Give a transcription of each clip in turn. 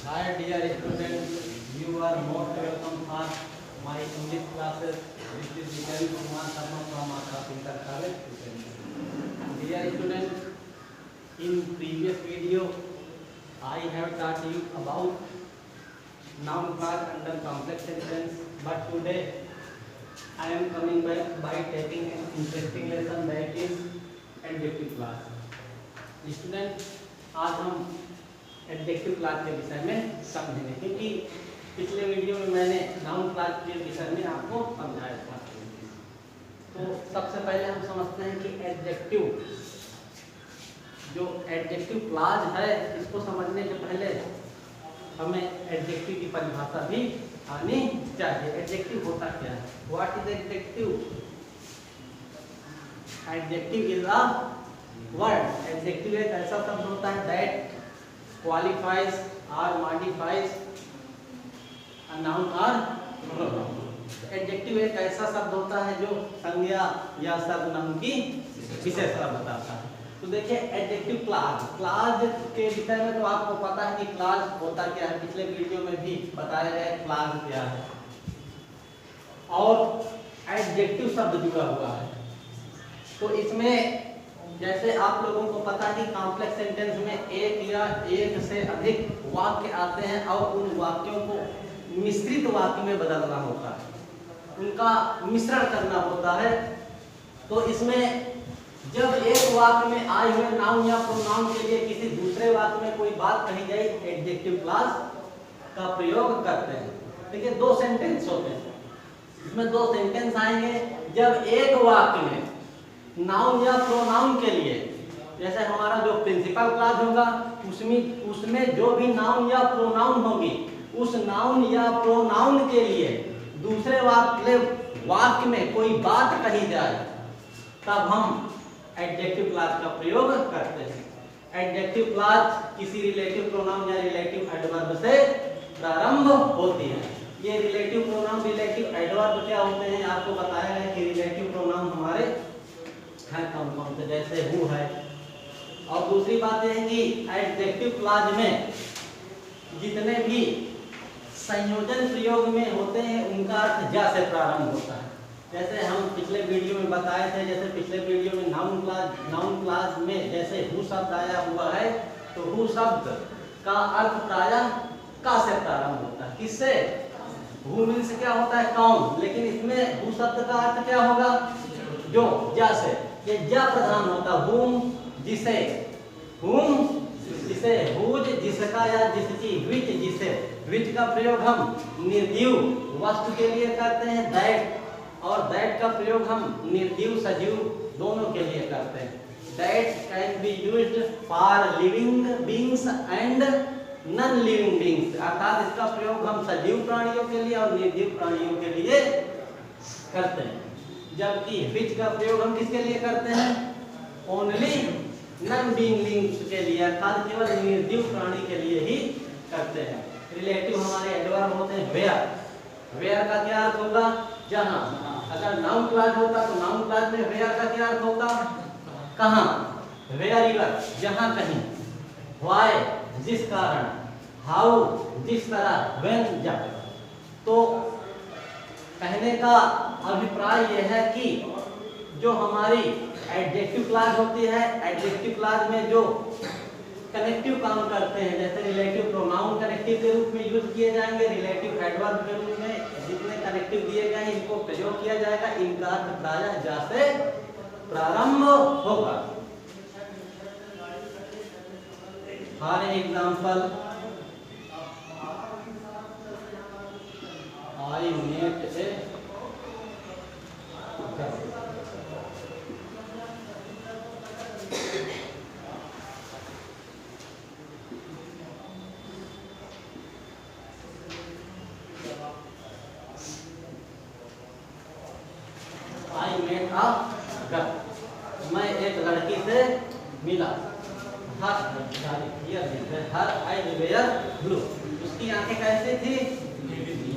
Hi dear students, you are most welcome for my English classes. This is Vijay Kumar Sharma from Aakash Inter College. Dear students, in previous video, I have taught you about noun class under complex sentence. But today, I am coming back by taking an interesting lesson that is adjective class. Students, आज हम adjective class के विषय में समझेंगे, क्योंकि पिछले video में मैंने नाउन क्लास के विषय में आपको समझाया था। तो सबसे पहले हम समझते हैं कि एडजेक्टिव जो एडजेक्टिव क्लास है, इसको समझने के पहले हमें एडजेक्टिव की परिभाषा भी आनी चाहिए। एडजेक्टिव होता क्या है? What is adjective? Adjective is a word. Adjective एक ऐसा शब्द होता है that qualifies or modifies a noun or pronoun। Adjective एक ऐसा शब्द होता है जो संज्ञा या सर्वनाम की विशेषता बताता है। तो देखिए एडजेक्टिव क्लास के विषय में तो आपको पता है कि क्लास होता क्या है, पिछले वीडियो में भी बताया गया क्लास क्या है। और एडजेक्टिव शब्द जुड़ा हुआ है, तो इसमें जैसे आप लोगों को पता है कि कॉम्प्लेक्स सेंटेंस में एक या एक से अधिक वाक्य आते हैं और उन वाक्यों को मिश्रित वाक्य में बदलना होता है, उनका मिश्रण करना होता है। तो इसमें जब एक वाक्य में आए हुए नाउन या प्रोनाउन के लिए किसी दूसरे वाक्य में कोई बात कही जाए, एडजेक्टिव क्लास का प्रयोग करते हैं। देखिए दो सेंटेंस होते हैं, इसमें दो सेंटेंस आएंगे। जब एक वाक्य में नाउन या प्रोनाउन के लिए, जैसे हमारा जो प्रिंसिपल क्लास होगा उसमें जो भी नाउन या प्रोनाउन होगी, उस नाउन या प्रोनाउन के लिए दूसरे वाक्य में कोई बात कही जाए, तब हम एडजेक्टिव क्लास का प्रयोग करते हैं। एडजेक्टिव क्लास किसी रिलेटिव प्रोनाउन या रिलेटिव एडवर्ब से प्रारंभ होती है। ये रिलेटिव प्रोनाउन रिलेटिव एडवर्ब क्या होते हैं आपको बताया है कि रिलेटिव प्रोनाउन हमारे है कौन से, जैसे हु है। और दूसरी बात यह है कि एडजेक्टिव क्लॉज में जितने भी संयोजन प्रयोग में होते हैं उनका अर्थ जा से प्रारंभ होता है। जैसे हम पिछले वीडियो में बताए थे, जैसे पिछले वीडियो में नाउन क्लॉज में जैसे हु शब्द आया हुआ है, तो हु शब्द का अर्थ प्रायः का से प्रारंभ होता है। किससे? हु मीन्स क्या होता है कौन, लेकिन इसमें हु शब्द का अर्थ क्या होगा? जो जा से, ये जा प्रधान होता। हुम जिसे, हुम जिसे, हुज जिसका या जिसकी, विच जिसे। विच का प्रयोग हम निर्जीव वस्तु के लिए करते हैं दैट, और दैट का प्रयोग हम निर्जीव सजीव दोनों के लिए करते हैं। That can be used for living beings and non living beings, अर्थात इसका प्रयोग हम सजीव प्राणियों के लिए और निर्जीव प्राणियों के लिए करते हैं। जबकि विच का प्रयोग हम किसके लिए करते हैं? ओनली नॉन बीइंग लिंग्स के लिए, अर्थात केवल निर्जीव प्राणी के लिए ही करते हैं। रिलेटिव हमारे एडवर्ब होते हैं वेयर। वेयर का क्या अर्थ होगा? जहां। अगर नाउन क्लॉज होता तो नाउन क्लॉज में वेयर का क्या अर्थ होता? कहां। वेयर एवर जहां कहीं। व्हाई जिस कारण। हाउ जिस तरह। व्हेन जब। तो कहने का अभिप्राय यह है कि जो हमारी एडजेक्टिव क्लॉज होती है, एडजेक्टिव क्लॉज में जो कनेक्टिव काम करते हैं, जैसे रिलेटिव प्रोनाउन कनेक्टिव के रूप में यूज किए जाएंगे, रिलेटिव एडवर्ब के रूप में जितने कनेक्टिव दिए गए हैं इनको प्रयोग किया जाएगा। इनका अर्थ प्रायः जा से प्रारंभ होगा। For example, I met a girl। I met a girl, मैं एक लड़की से मिला। हर eyes were blue, उसकी आंखें कैसी थी?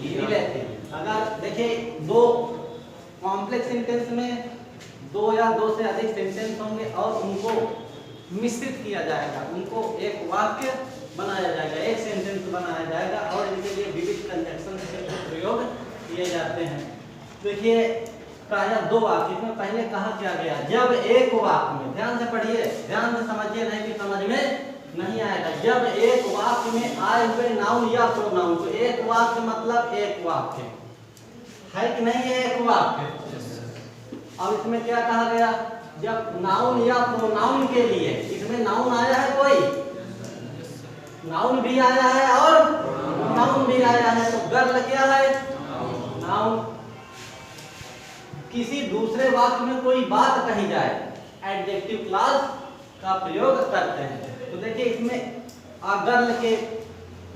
नीले थे। अगर देखिए दो कॉम्प्लेक्स सेंटेंस में दो या दो से अधिक सेंटेंस होंगे और उनको मिश्रित किया जाएगा, उनको एक वाक्य बनाया जाएगा, एक सेंटेंस बनाया जाएगा और इनके लिए विविध कंजक्शन के प्रयोग किए जाते हैं। देखिए प्रायः दो वाक्य में पहले कहा क्या गया, जब एक वाक्य में, ध्यान से पढ़िए, ध्यान से समझिए, नहीं कि समझ में नहीं आएगा। जब एक वाक्य में आए हुए नाउन या प्रोनाउन, तो एक वाक्य मतलब एक वाक्य है कि नहीं है, एक वाक्य। अब इसमें क्या कहा गया, जब नाउन या प्रोनाउन के लिए, इसमें नाउन आया है, कोई नाउन भी आया है और प्रोनाउन भी आया है, तो गर्ल क्या है, नाउन। किसी दूसरे वाक्य में कोई बात कही जाए, एडजेक्टिव क्लॉज का प्रयोग करते हैं। तो देखिए इसमें गर्ल के,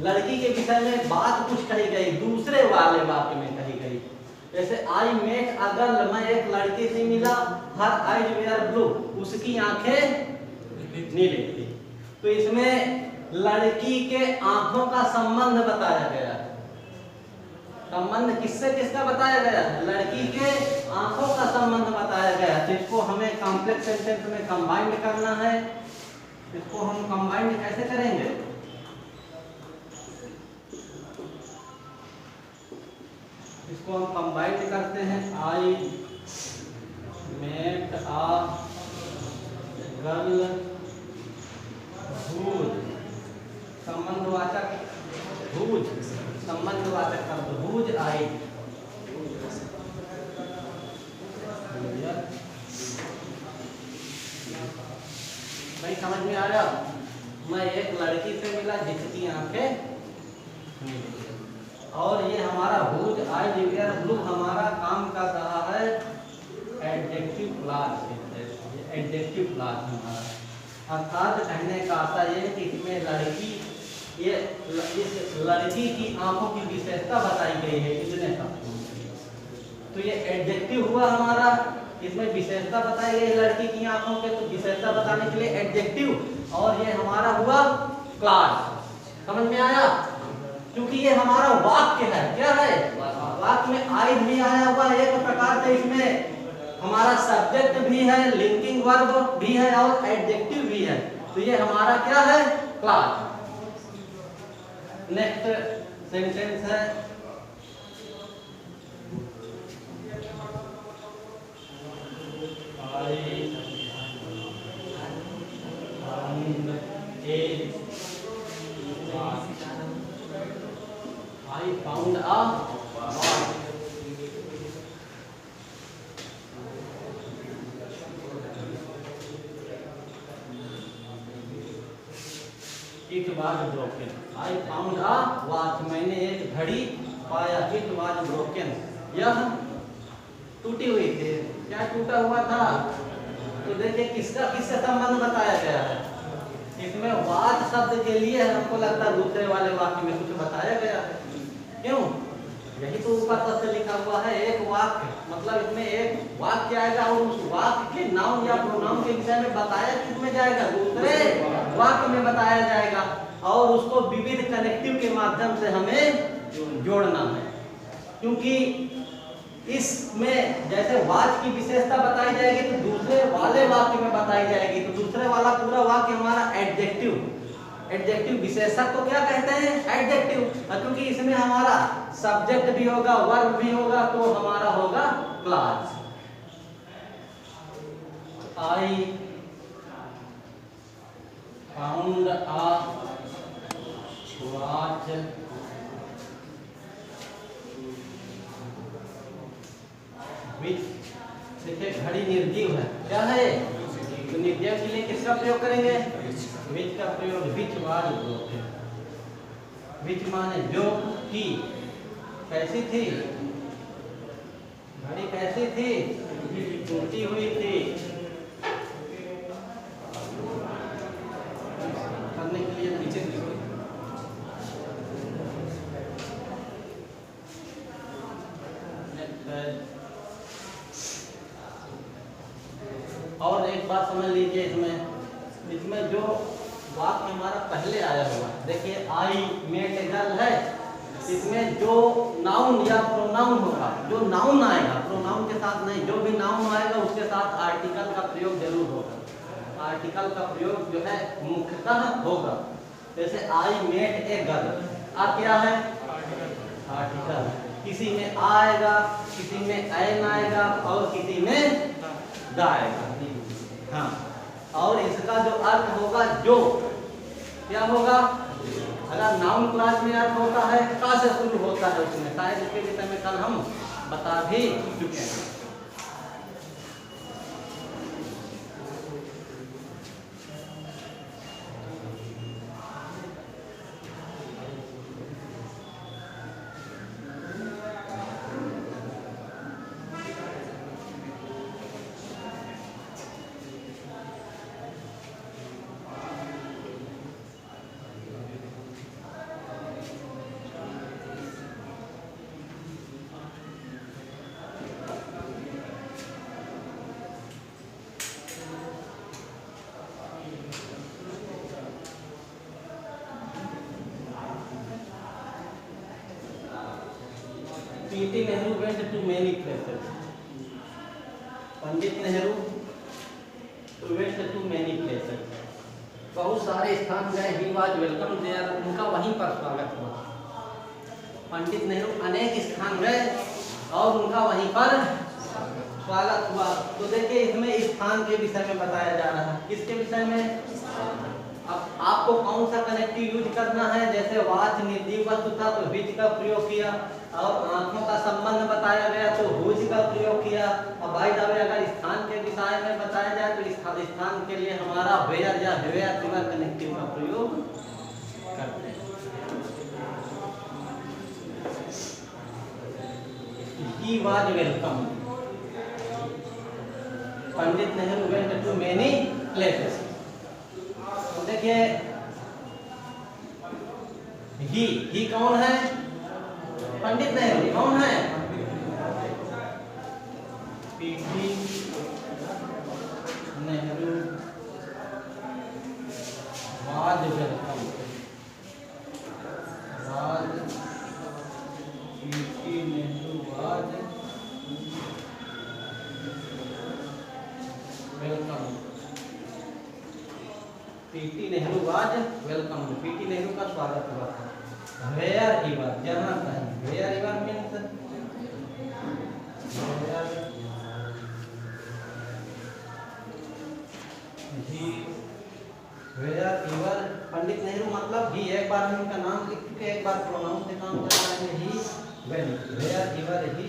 लड़की के विषय में बात कुछ कही गई, दूसरे वाले वाक्य में कही गई। जैसे आई मेट अ गर्ल, मैं एक लड़की से मिला, हर आइज वेयर ब्लू, उसकी आंखें नीली थी। तो इसमें लड़की के आंखों का संबंध बताया गया है। संबंध किससे किसका बताया गया है, लड़की के आंखों का संबंध बताया गया है। जिसको हमें कॉम्प्लेक्स सेंटेंस में कंबाइंड करना है, इसको हम कंबाइंड कैसे करेंगे, इसको हम कंबाइंड करते हैं, I met a girl who, संबंधवाचक हुज, संबंधवाचक शब्द हुज आई। भाई समझ में आ रहा, मैं एक लड़की से मिला जिसकी आंखें, और ये हमारा हुज आइज वेयर ब्लू हमारा काम कर रहा है एडजेक्टिव क्लॉज, एडजेक्टिव क्लॉज हमारा। अर्थात कहने का आशा ये है कि इसमें लड़की, ये इस लड़की की आंखों की विशेषता बताई गई है इतने शब्दों। तो ये एडजेक्टिव हुआ हमारा, इसमें विशेषता बताई गई लड़की की आंखों के, तो विशेषता बताने के लिए एडजेक्टिव, और ये हमारा हुआ क्लॉज। समझ में आया, क्योंकि ये हमारा वाक्य है, क्या है, वाक्य में आइज भी आया हुआ एक प्रकार से, इसमें हमारा सब्जेक्ट भी है, लिंकिंग वर्ब भी है और एडजेक्टिव भी है। तो ये हमारा क्या है, क्लॉज। नेक्स्ट सेंटेंस है, I found a watch. It was broken. I found a watch. मैंने एक घड़ी पाया। It was broken. यह टूटी हुई थी। क्या टूटा हुआ था? तो देखिए किसका किससे संबंध बताया गया है। इसमें वाच शब्द के लिए हमको लगता है दूसरे वाले वाक्य में कुछ बताया गया है। क्यों? यही तो ऊपर से लिखा हुआ है एक वाक्य, मतलब इसमें एक वाक्य आएगा और उस वाक्य के नाउन या प्रोनाउन के विषय में बताया किसमें जाएगा, दूसरे वाक्य में बताया जाएगा, और उसको विविध कनेक्टिव के माध्यम से हमें जोड़ना है। क्योंकि इसमें जैसे वाच की विशेषता बताई जाएगी तो दूसरे वाले वाक्य में बताई जाएगी, तो दूसरे वाला पूरा वाक्य हमारा एडजेक्टिव, एडजेक्टिव विशेषक को क्या कहते हैं, एडजेक्टिव। क्योंकि इसमें हमारा सब्जेक्ट भी होगा, वर्ब भी होगा, तो हमारा होगा clause. I found a watch which, देखिए घड़ी निर्जीव है, क्या है, तो निर्जीव के लिए किसका प्रयोग करेंगे, विच का प्रयोग। विच वाज ब्रोकन, विच माने जो की, कैसी थी घड़ी, कैसी थी, टूटी हुई थी। करने के लिए पीछे और एक बात समझ लीजिए, इसमें जो वाक्य हमारा पहले आया हुआ है, देखिए आई मेट ए गर्ल है, इसमें जो नाउन या प्रोनाउन होगा, जो नाउन आएगा प्रोनाउन के साथ नहीं, जो भी नाउन आएगा उसके साथ आर्टिकल का प्रयोग जरूर होगा। आर्टिकल का प्रयोग जो है मुख्यतः होगा। जैसे आई मेट ए गर्ल, आ क्या है आर्टिकल, किसी में आ आएगा, किसी में एन आएगा और किसी में द आएगा। हाँ, और इसका जो अर्थ होगा जो, क्या होगा, अगर नाउन क्लास में अर्थ होता है का से शुरू होता है उसमें, शायद इसके विषय में कल हम बता भी चुके हैं। P.T. Nehru went to many places. Pandit Nehru went to many places. बहुत सारे स्थान गए, he was welcome there, उनका वहीं पर स्वागत हुआ। पंडित नेहरू अनेक स्थान गए और उनका वहीं पर स्वागत हुआ। तो देखिए इसमें स्थान के विषय में बताया जा रहा है, किसके विषय में। अब आपको कौन सा कनेक्टिव यूज करना है, जैसे वाच निर्जीव वस्तु था तो विच का प्रयोग किया, और आंखों का संबंध बताया गया तो हुज का प्रयोग किया। और बाय द वे अगर स्थान के विषय में बताया जाए तो स्थान के लिए हमारा वेयर या वेयर सिवा कनेक्टिव का प्रयोग करते हैं। He was welcome. Pandit Nehru went to many places. तो देखिए ही कौन है, पंडित नेहरू कौन है, P.T. Nehru was welcome. P.T. Nehru was welcome. P.T. Nehru was welcome. P.T. Nehru का स्वागत हुआ था। Where he was, जहाँ कहीं, where he was means where he was, Pandit Nehru मतलब ही, एक बार हम इनका नाम लिख चुके, एक बार प्रोनाउन से काम कर रहे हैं। ही went, where he was, he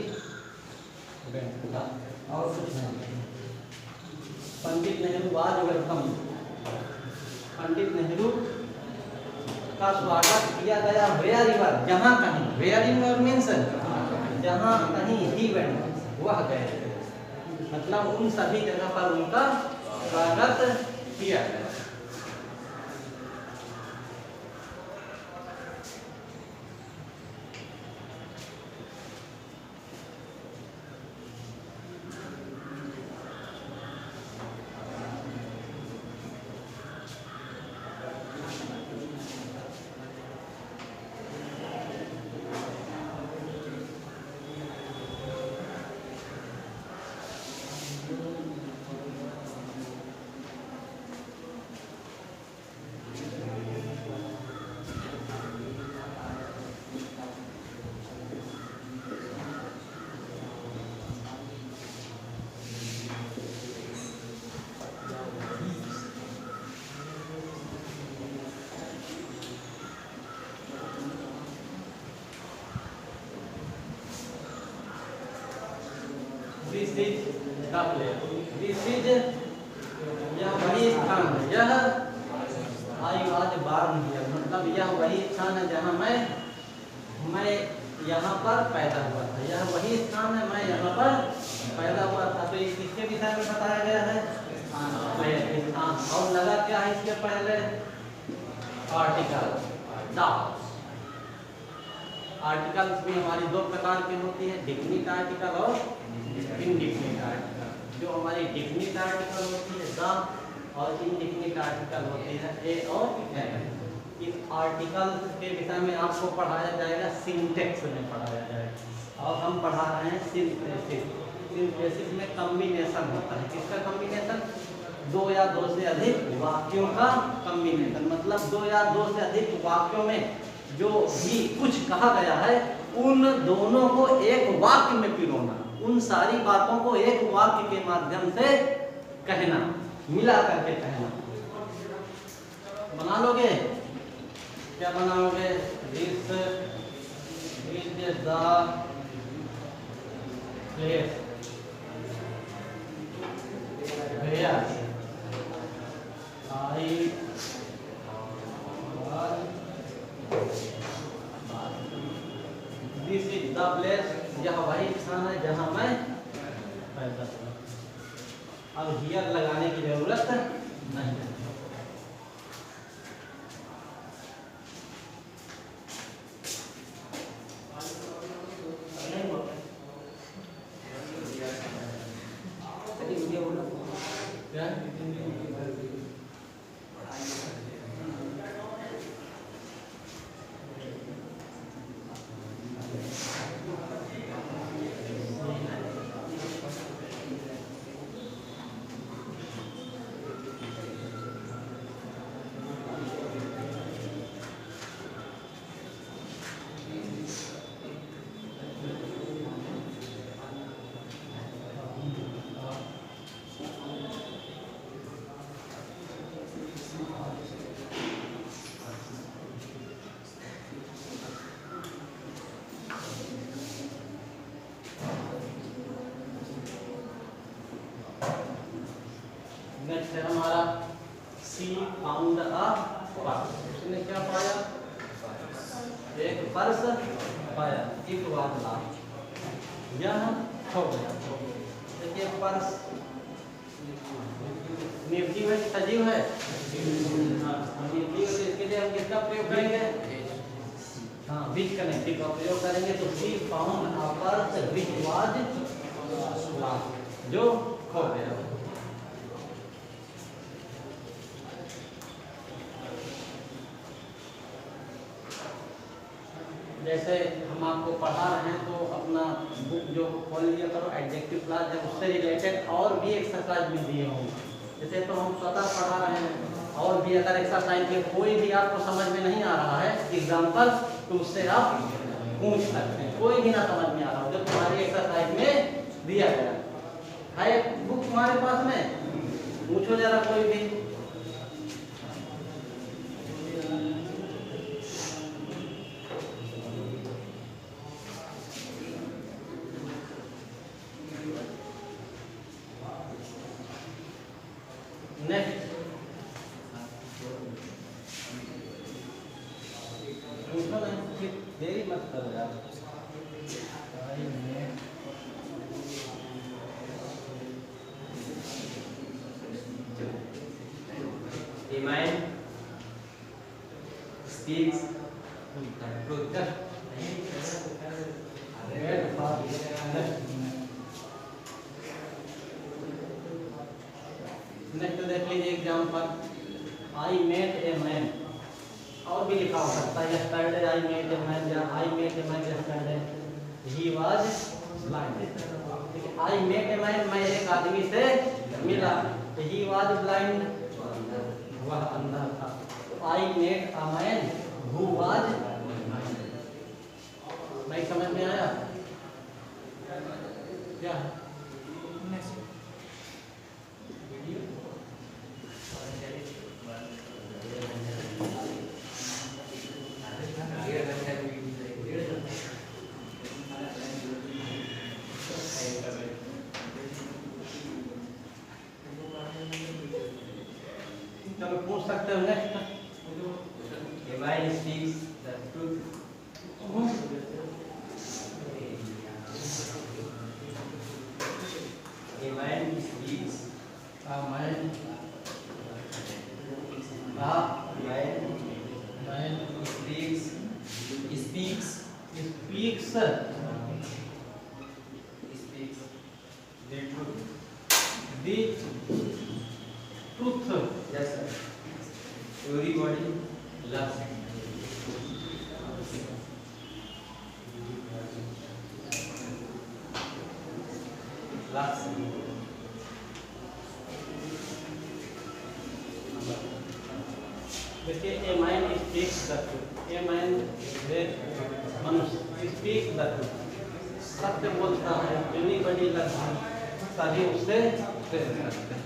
went, और कुछ नहीं। पंडित नेहरू was welcome, पंडित नेहरू का स्वागत किया गया। वेयर ही वाज, जहाँ कहीं, वेयर ही वाज मींस जहाँ कहीं, ही वेंट वह गए, मतलब उन सभी जगह पर उनका स्वागत किया गया। This is the place. This is, यह वही स्थान है, यह I was born here, मतलब यह वही स्थान है जहाँ मैं यहाँ पर पैदा हुआ था। यह वही स्थान है, मैं यहाँ पर पैदा हुआ था। तो इसके विषय में बताया गया है स्थान। और लगा क्या है इसके पहले, आर्टिकल। आर्टिकल्स भी हमारी दो प्रकार की होती है, डिफिनिट आर्टिकल और इनडिफिनिट आर्टिकल। जो हमारी डिफिनिट आर्टिकल होती है द, और इनडिफिनिट आर्टिकल होती है ए और एन। इस आर्टिकल के विषय में आपको पढ़ाया जाएगा, सिंटेक्स में पढ़ाया जाएगा। और हम पढ़ा रहे हैं सिंथेसिस। सिंथेसिस में कॉम्बिनेशन होता है, किसका कॉम्बिनेशन, दो या दो से अधिक वाक्यों का कॉम्बिनेशन, मतलब दो या दो से अधिक वाक्यों में जो भी कुछ कहा गया है उन दोनों को एक वाक्य में पिरोना, उन सारी बातों को एक वाक्य के माध्यम से कहना, मिला करके कहना। बना लोगे? क्या बनाओगे? This is the place where I this is the place, यह वही स्थान है जहां मैं पैदा हुआ। अब हियर लगाने की जरूरत नहीं है। नेक्स्ट है हमारा सी फाउंड अ पर्स। उसने क्या पाया? एक पर्स पाया। एक बात ला यह खो गया। देखिए पर्स निर्जीव है, सजीव है। निर्जीव है, इसके लिए हम किसका प्रयोग करेंगे? हाँ, विच कनेक्टिव का प्रयोग करेंगे। तो she found a purse which was lost, जो खो गया। जैसे हम आपको पढ़ा रहे हैं तो अपना बुक जो खोल लिया करो, एडजेक्टिव क्लास, जब उससे रिलेटेड और भी एक्सरसाइज मिल दिए होंगे। जैसे तो हम स्वतः पढ़ा रहे हैं, और भी अगर एक्सरसाइज में कोई भी आपको समझ में नहीं आ रहा है एग्जाम्पल, तो उससे आप पूछ सकते हैं। कोई भी ना समझ में आ रहा हो, जब तुम्हारी एक्सरसाइज में दिया गया है, बुक तुम्हारे पास में, पूछो जरा कोई भी। नेक्स्ट पूछो नहीं, देरी मत करो यार। A man speaks truth. Next देख लीजिए example, I met a man, और भी लिखा हो सकता है yesterday I met a man, या I met a man yesterday he was blind. I met a man, मैं एक आदमी से मिला। ही वाज ब्लाइंड, वह अंधा था। I met a man who was blind. नहीं समझ में आया क्या? चलो पूछ सकते हो next. A man speaks the truth. A man speaks. A man speaks. Speaks. speaks The truth. the truth। Yes, sir. Everybody loves it. Loves it. देखिए a man speaks the truth, a man मनुष्य speaks the truth, सत्य बोलता है, everybody loves him, सभी उससे प्रेम करते हैं।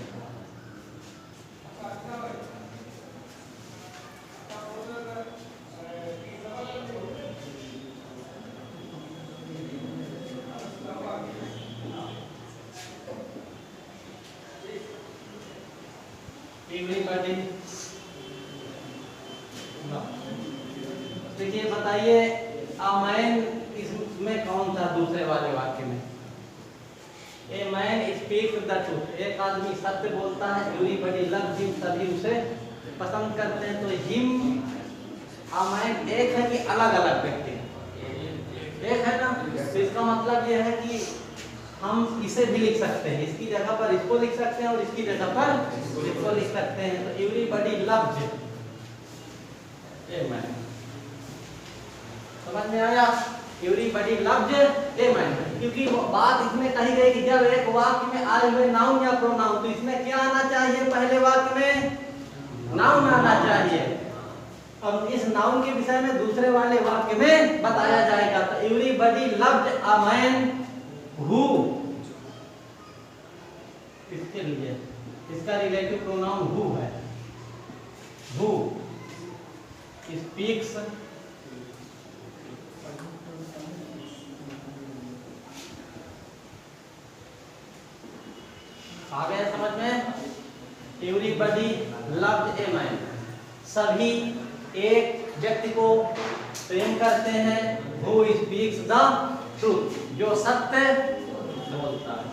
Everybody देखिए बताइए अ मैन इसमें कौन था दूसरे वाले वाक्य में? A man speaks the truth, एक आदमी सत्य बोलता है, एवरीबॉडी लव्स हिम, सभी उसे पसंद करते हैं। तो हिम अ मैन एक है कि अलग अलग व्यक्ति? एक है ना। तो इसका मतलब यह है कि हम इसे भी लिख सकते हैं, इसकी जगह पर इसको लिख सकते हैं और इसकी जगह पर इसको लिख सकते हैं। तो एवरीबॉडी लव्स ए मैन, समझ में आया? एवरीबॉडी लव्स ए मैन, क्योंकि वो बात इसमें कही गई कि जब एक वाक्य में आए हुए नाउन या प्रोनाउन, तो इसमें क्या आना चाहिए? पहले वाक्य में नाउन आना चाहिए। अब इस नाउन के विषय में दूसरे वाले वाक्य में बताया जाएगा। तो everybody loves a man who, इसके लिए इसका रिलेटिव प्रोनाउन हु है, हु स्पीक्स आ गया समझ में? एवरीबॉडी लव्स ए मैन, सभी एक व्यक्ति को प्रेम करते हैं, हु स्पीक्स द ट्रूथ, जो सत्य बोलता है।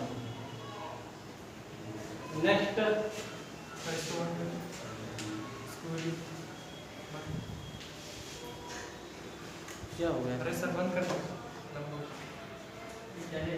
नेक्स्ट क्या हो गया? अरे सर बंद कर दो। क्या है?